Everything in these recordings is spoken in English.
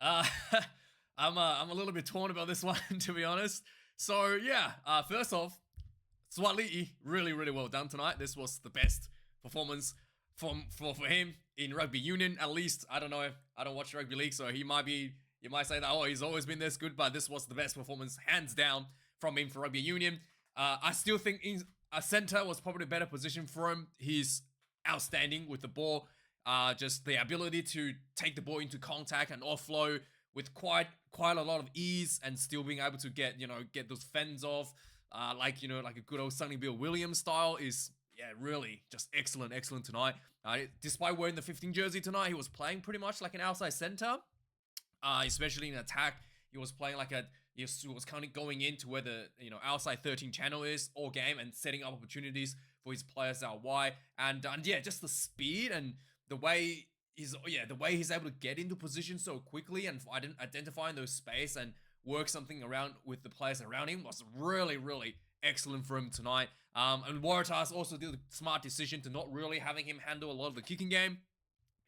Uh, I'm a little bit torn about this one, to be honest. So yeah, first off, Suaali'i, really well done tonight. This was the best performance for him in rugby union. At least I don't know. I don't watch rugby league, so he might be. You might say that he's always been this good, but this was the best performance hands down from him for rugby union. I still think a center was probably a better position for him. He's outstanding with the ball. Just the ability to take the ball into contact and offload with quite a lot of ease, and still being able to get those fends off, like a good old Sonny Bill Williams style is really just excellent tonight. Despite wearing the 15 jersey tonight, he was playing pretty much like an outside center, especially in attack. He was playing he was kind of going into where the outside 13 channel is all game and setting up opportunities for his players out wide, and yeah, just the speed and the way he's able to get into position so quickly and identifying those space and work something around with the players around him was really excellent for him tonight. And Waratahs also did a smart decision to not really having him handle a lot of the kicking game.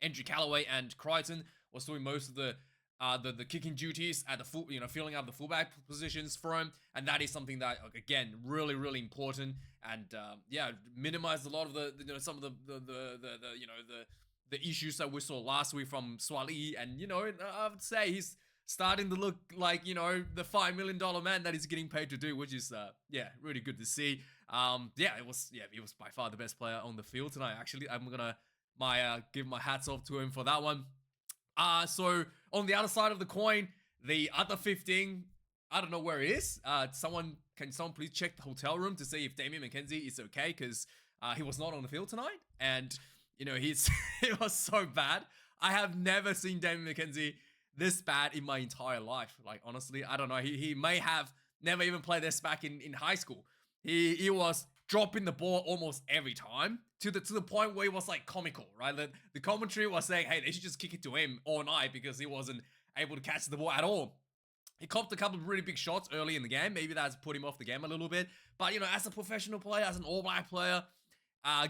Andrew Callaway and Crichton was doing most of the kicking duties at the full, filling out the fullback positions for him, and that is something that again really important, and minimized a lot of some of the issues that we saw last week from Suaali'i. And I would say he's starting to look like the $5 million man that he's getting paid to do, which is really good to see. He was by far the best player on the field tonight. Actually, I'm gonna give my hats off to him for that one. So on the other side of the coin, the other 15, I don't know where it is. Can someone please check the hotel room to see if Damian McKenzie is okay, because he was not on the field tonight, and it was so bad. I have never seen Damian McKenzie this bad in my entire life. Like, honestly, I don't know. He may have never even played this back in high school. He was dropping the ball almost every time to the point where it was like comical, right? The commentary was saying, hey, they should just kick it to him all night because he wasn't able to catch the ball at all. He copped a couple of really big shots early in the game. Maybe that's put him off the game a little bit. But, as a professional player, as an all-black player,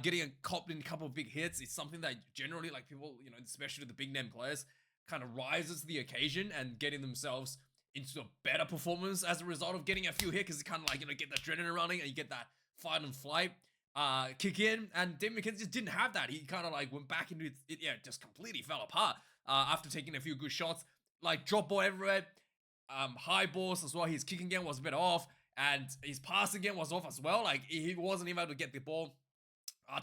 getting copped in a couple of big hits is something that generally, like, people, especially the big name players, kind of rises to the occasion and getting themselves into a better performance as a result of getting a few hits, because you kind of like, get that adrenaline running and you get that fight and flight kick in. And Damian McKenzie just didn't have that. He kind of like went back into it, just completely fell apart after taking a few good shots, like drop ball everywhere, high balls as well. His kicking game was a bit off, and his passing game was off as well. Like, he wasn't even able to get the ball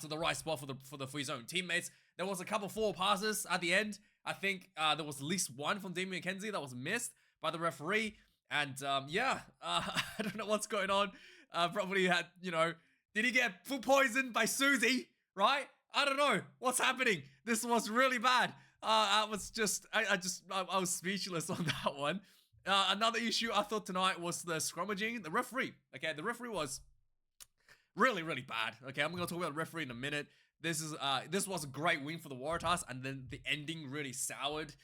to the right spot for his own teammates. There was a couple forward passes at the end. I think there was at least one from Damian McKenzie that was missed by the referee. And I don't know what's going on. Probably had, did he get food poisoned by Susie, right? I don't know what's happening. This was really bad. I was speechless on that one. Another issue I thought tonight was the scrummaging. The referee. Okay, the referee was really bad. Okay, I'm gonna talk about the referee in a minute. This was a great win for the Waratahs, and then the ending really soured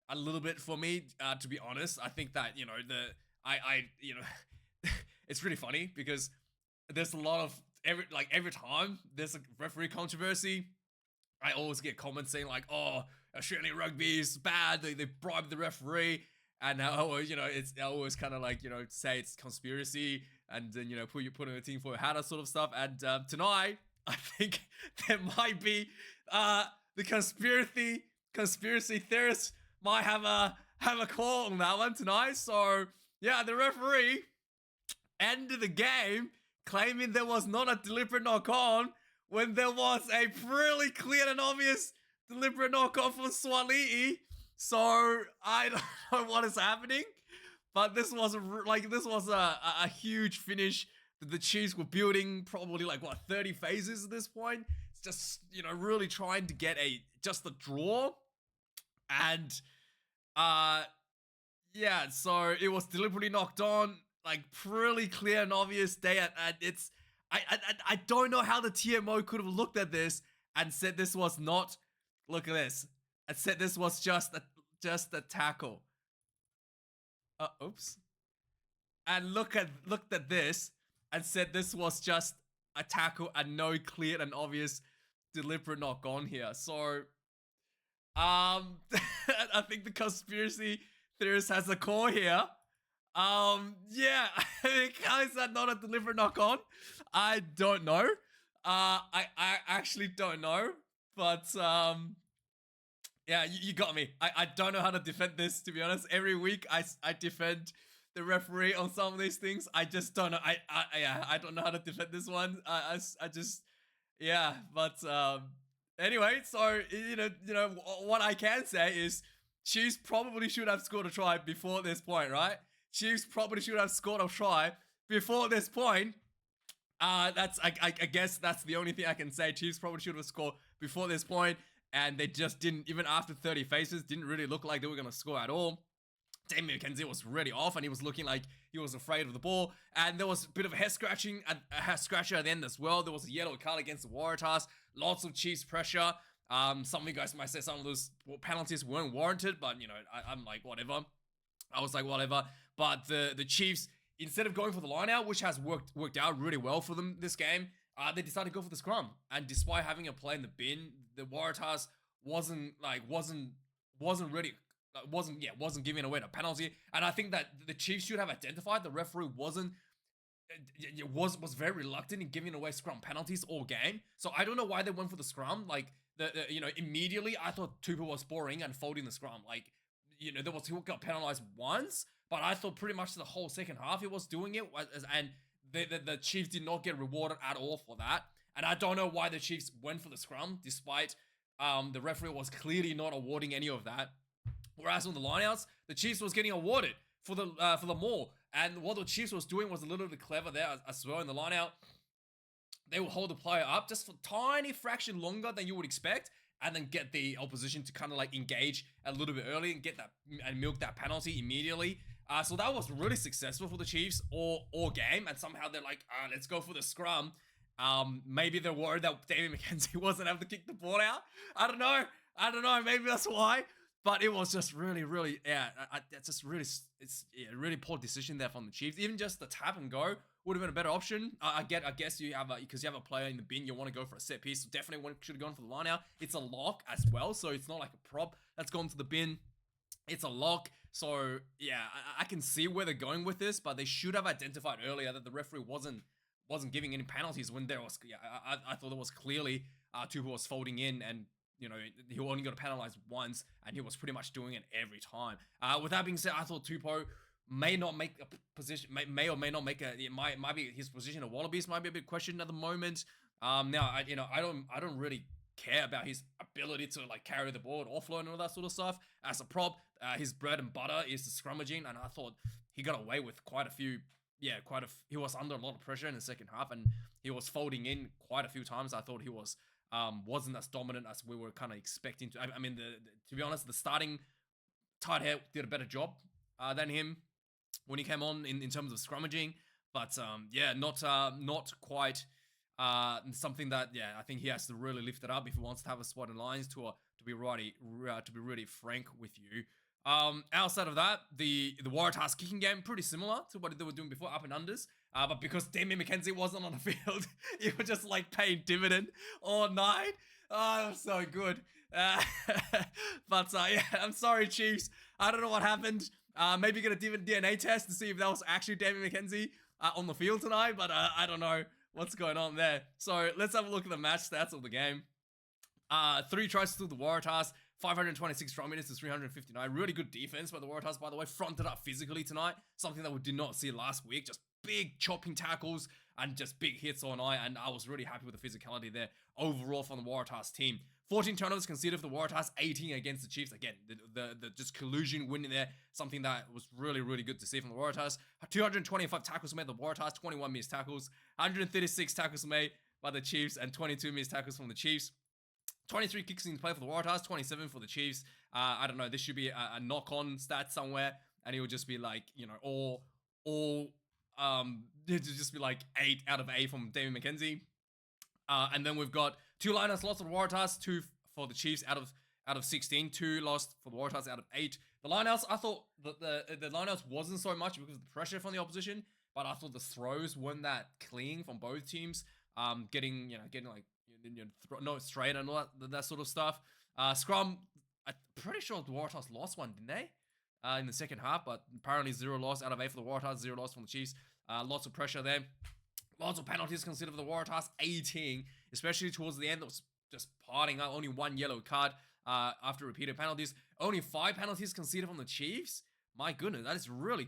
a little bit for me. To be honest, I think that it's really funny because there's a lot of every time there's a referee controversy, I always get comments saying like, "Oh, Australian rugby is bad. They bribed the referee." And I always kind of like, say it's conspiracy, and then, put in a team for a hat sort of stuff. And tonight, I think there might be the conspiracy theorists might have a call on that one tonight. So yeah, the referee ended the game claiming there was not a deliberate knock on when there was a really clear and obvious deliberate knock on for Suaali'i. So I don't know what is happening, but this was a huge finish. The Chiefs were building probably 30 phases at this point. It's just really trying to get just a draw, and so it was deliberately knocked on, really clear and obvious day. And it's I don't know how the TMO could have looked at this and said this was not. Look at this. I said this was just a tackle. Oops. And looked at this and said this was just a tackle and no clear and obvious deliberate knock on here. So I think the conspiracy Theorist has a call here. Yeah, how is that not a deliberate knock on? I don't know. I actually don't know, but yeah, you got me. I don't know how to defend this, to be honest. Every week I defend the referee on some of these things. I just don't know. I don't know how to defend this one. I just yeah, but anyway, so what I can say is Chiefs probably should have scored a try before this point, right? Chiefs probably should have scored a try before this point. That's I guess that's the only thing I can say. Chiefs probably should have scored before this point, and they just didn't. Even after 30 faces, didn't really look like they were gonna score at all. Damian McKenzie was really off, and he was looking like he was afraid of the ball. And there was a bit of a head scratching, a head scratcher at the end as well. There was a yellow card against the Waratahs. Lots of Chiefs pressure. Some of you guys might say some of those penalties weren't warranted, but I'm like whatever. I was like whatever. But the Chiefs, instead of going for the line out, which has worked out really well for them this game, they decided to go for the scrum. And despite having a play in the bin, the Waratahs wasn't giving away the penalty. And I think that the Chiefs should have identified the referee was very reluctant in giving away scrum penalties all game. So I don't know why they went for the scrum. Like immediately I thought Tupou was boring and folding the scrum. Like there was, he got penalized once, but I thought pretty much the whole second half he was doing it, and the Chiefs did not get rewarded at all for that. And I don't know why the Chiefs went for the scrum, despite the referee was clearly not awarding any of that. Whereas on the lineouts, the Chiefs was getting awarded for the maul. And what the Chiefs was doing was a little bit clever there as well in the lineout. They will hold the player up just for a tiny fraction longer than you would expect, and then get the opposition to kind of like engage a little bit early and get that and milk that penalty immediately. So that was really successful for the Chiefs all game, and somehow they're like, let's go for the scrum. Maybe they're worried that Damian McKenzie wasn't able to kick the ball out. I don't know. Maybe that's why. But it was just really, it's a really poor decision there from the Chiefs. Even just the tap and go would have been a better option. I guess you have because you have a player in the bin, you want to go for a set piece. So definitely should have gone for the line out. It's a lock as well, so it's not like a prop that's gone to the bin. It's a lock. So yeah, I can see where they're going with this, but they should have identified earlier that the referee wasn't giving any penalties when there was. Yeah, I thought it was clearly Tupou was folding in, and he only got penalized once, and he was pretty much doing it every time. With that being said, I thought Tupou may not make a position, may or may not make it might be his position at Wallabies might be a bit questioned at the moment. Now I don't really care about his ability to like carry the ball and offload and all that sort of stuff. As a prop, his bread and butter is the scrummaging, and I thought he got away with quite a few. Yeah, he was under a lot of pressure in the second half, and he was folding in quite a few times. I thought he was. Wasn't as dominant as we were kind of expecting to. I mean, to be honest, the starting tight head did a better job than him when he came on in terms of scrummaging. But yeah, not quite something that I think he has to really lift it up if he wants to have a spot in lines to be really frank with you. Outside of that, the Waratahs kicking game pretty similar to what they were doing before, up and unders. But because Damian McKenzie wasn't on the field, it was just like paying dividend all night. Oh, it was so good. But yeah, I'm sorry, Chiefs. I don't know what happened. Maybe get a DNA test to see if that was actually Damian McKenzie on the field tonight. But I don't know what's going on there. So let's have a look at the match stats of the game. 3 tries to the Waratahs. 526 draw minutes to 359. Really good defense by the Waratahs, by the way. Fronted up physically tonight. Something that we did not see last week. Just big chopping tackles and just big hits all night. And I was really happy with the physicality there overall from the Waratahs team. 14 turnovers conceded for the Waratahs, 18 against the Chiefs. Again, the just collusion winning there. Something that was really, really good to see from the Waratahs. 225 tackles made by the Waratahs, 21 missed tackles. 136 tackles made by the Chiefs and 22 missed tackles from the Chiefs. 23 kicks in play for the Waratahs, 27 for the Chiefs. I don't know, this should be a knock-on stat somewhere, and it would just be like, it'd just be like 8 out of 8 from Damian McKenzie. And then we've got 2 liners lost for the Waratahs, 2 for the Chiefs out of 16, 2 lost for the Waratahs out of 8. The lineouts, I thought the lineouts wasn't so much because of the pressure from the opposition, but I thought the throws weren't that clean from both teams. Getting like no straight and all that sort of stuff. Scrum, I'm pretty sure the Waratahs lost one, didn't they? in the second half, but apparently 0 loss out of 8 for the Waratahs, 0 loss from the Chiefs. Lots of pressure there. Lots of penalties considered for the Waratahs, 18, especially towards the end. That was just parting out. Only 1 yellow card after repeated penalties. Only 5 penalties conceded from the Chiefs. My goodness, that's really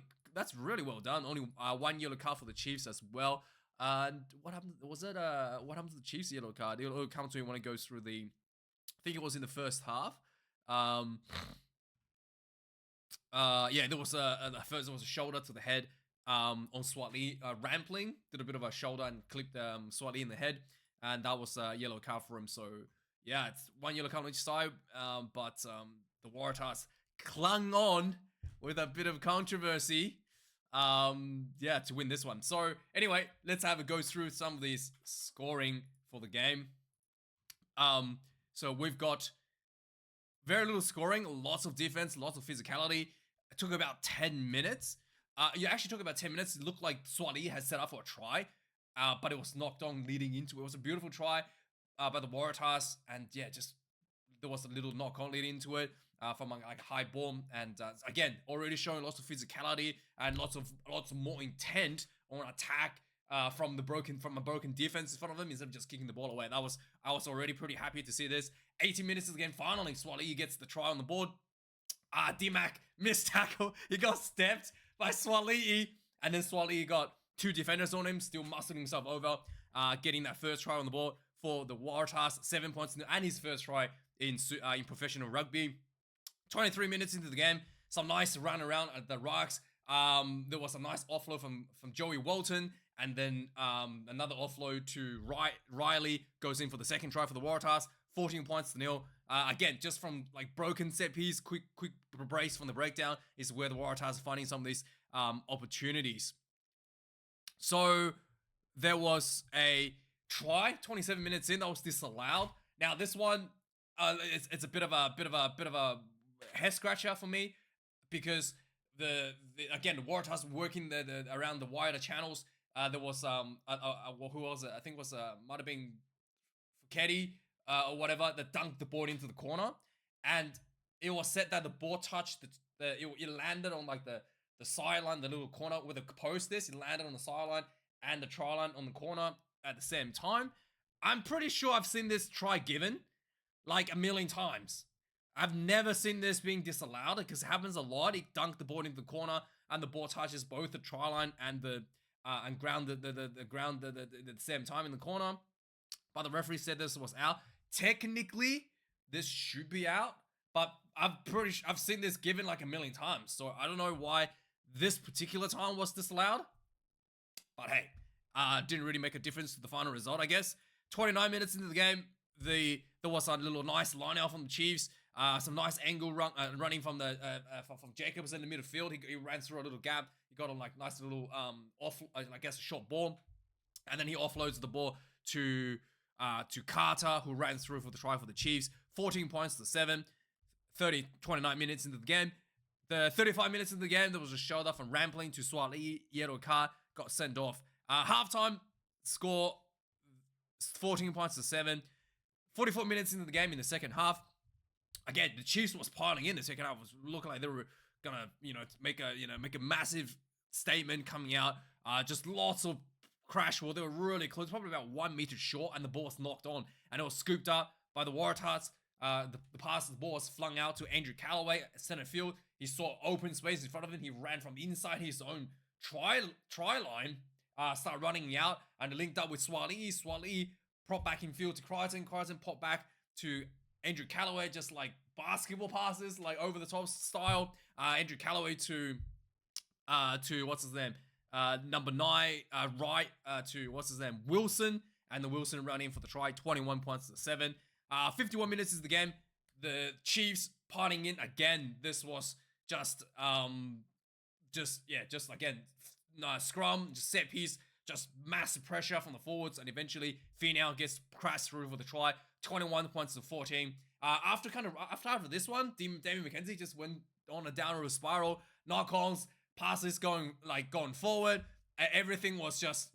well done. Only 1 yellow card for the Chiefs as well. And what happened? What happened to the Chiefs' yellow card? It'll come to me when it goes through the. I think it was in the first half. Yeah, there was first there was a shoulder to the head on Suaali'i. Rampling did a bit of a shoulder and clipped Suaali'i in the head, and that was a yellow card for him. So yeah, it's 1 yellow card on each side. But the Waratahs clung on with a bit of controversy. Yeah, to win this one. So anyway, let's have a go through some of these scoring for the game. So we've got very little scoring, lots of defense, lots of physicality. It took about 10 minutes. You actually took about 10 minutes. It looked like Suaali'i had set up for a try, but it was knocked on leading into it. It was a beautiful try by the Waratahs, and yeah, just there was a little knock on leading into it from like a high ball, and again, already showing lots of physicality and lots more intent on attack. From a broken defense in front of him instead of just kicking the ball away. I was already pretty happy to see this. 80 minutes of the game, finally Suaali'i gets the try on the board. D-Mac missed tackle. He got stepped by Suaali'i, and then Suaali'i got 2 defenders on him, still muscling himself over, getting that first try on the board for the Waratahs. 7 points and his first try in professional rugby. 23 minutes into the game, some nice run around at the rocks. There was a nice offload from Joey Walton. And then another offload to Riley goes in for the second try for the Waratahs. 14 points to 0. Again, just from like broken set piece, quick brace from the breakdown is where the Waratahs are finding some of these opportunities. So there was a try 27 minutes in that was disallowed. Now this one, it's a bit of a head scratcher for me because the Waratahs working around the wider channels. There was who was it? I think it was might have been Fuketi or whatever that dunked the ball into the corner, and it was said that the ball touched it landed on like the sideline, the little corner where the post is. It landed on the sideline and the try line on the corner at the same time. I'm pretty sure I've seen this try given like a million times. I've never seen this being disallowed because it happens a lot. He dunked the ball into the corner and the ball touches both the try line and the ground the ground at the same time in the corner, but the referee said this was out. Technically, this should be out, but I've seen this given like a million times, so I don't know why this particular time was disallowed. But hey, didn't really make a difference to the final result, I guess. 29 minutes into the game, there was a little nice line out from the Chiefs. Some nice angle running from Jacobs in the midfield. He ran through a little gap. He got a like nice little I guess a short ball, and then he offloads the ball to Carter, who ran through for the try for the Chiefs. 14 points to 7. 29 minutes into the game. The 35 minutes into the game, there was a shoulder from Rampling to Suaali'i. Yellow card, got sent off. Halftime score 14 points to 7. 44 minutes into the game in the second half. Again, the Chiefs was piling in the second half. Was looking like they were gonna, make a massive statement coming out. Just lots of crash ball. They were really close, probably about 1 meter short, and the ball was knocked on, and it was scooped up by the Waratahs. The pass of the ball was flung out to Andrew Callaway at center field. He saw open space in front of him. He ran from inside his own try line, started running out, and linked up with Suaali'i. Suaali'i propped back in field to Crichton. Crichton popped back to Andrew Callaway, just like basketball passes, like over the top style. Andrew Callaway to what's his name? Number 9, right to what's his name? Wilson, and the Wilson running for the try. 21 points to 7. 51 minutes is the game. The Chiefs parting in again. This was just again, scrum, just set piece, just massive pressure from the forwards, and eventually Finau gets crashed through for the try. 21 points to 14. After this one, Damien McKenzie just went on a downward spiral. Knock-ons, passes going forward. Everything was just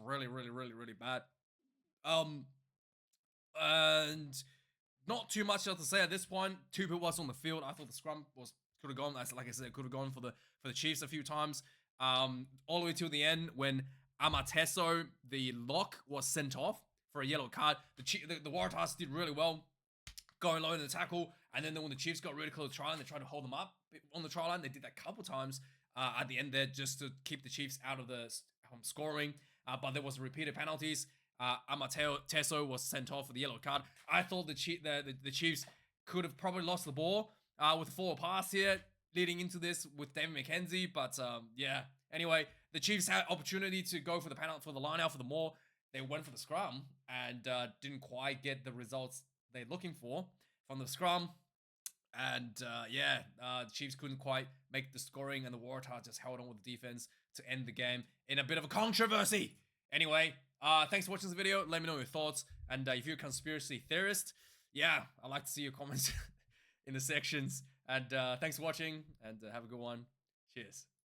really bad. And not too much else to say at this point. Tupu was on the field. I thought the scrum was Could have gone, like I said, could have gone for the Chiefs a few times. All the way till the end when Amateso, the lock, was sent off for a yellow card. The Waratahs did really well going low in the tackle, and then when the Chiefs got really close to try line, they tried to hold them up on the try line. They did that a couple times at the end there just to keep the Chiefs out of the scoring. But there was repeated penalties. Amateso was sent off for the yellow card. I thought the Chiefs could have probably lost the ball with a forward pass here leading into this with David McKenzie, but yeah. Anyway, the Chiefs had opportunity to go for the penalty, for the line out for the more. They went for the scrum and didn't quite get the results they're looking for from the scrum. And yeah, the Chiefs couldn't quite make the scoring, and the Waratahs just held on with the defense to end the game in a bit of a controversy. Anyway, thanks for watching this video. Let me know your thoughts, and if you're a conspiracy theorist, yeah, I'd like to see your comments in the sections. And thanks for watching, and have a good one. Cheers.